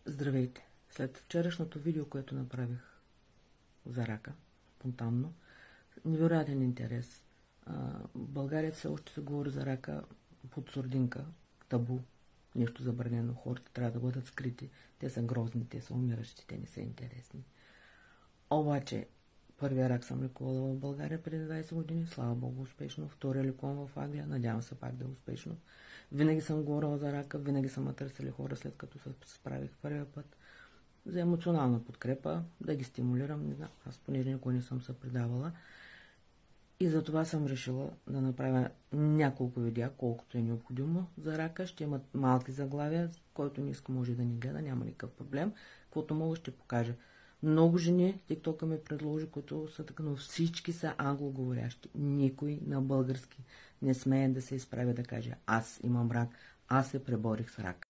Здравейте! След вчерашното видео, което направих за рака, спонтанно, невероятен интерес. В България все още се говори за рака под сурдинка, табу, нещо забранено. Хората трябва да бъдат скрити. Те са грозни, те са умиращи, те не са интересни. Обаче, първия рак съм лекувала в България преди 20 години, слава Богу, успешно. Втория лекувам в Англия, надявам се пак да е успешно. Винаги съм говорила за рака, винаги съм търсили хора, след като се справих първия път. За емоционална подкрепа, да ги стимулирам, не знам, аз понеже никога не съм се предавала. И затова съм решила да направя няколко видеа, колкото е необходимо за рака. Ще имат малки заглавия, който не иска може да ни гледа, няма никакъв проблем. Каквото мога ще покажа. Много жени, тиктока ми предложи, които са така, но всички са англоговорящи. Никой на български не смее да се изправи да каже: аз имам рак, аз се преборих с рак.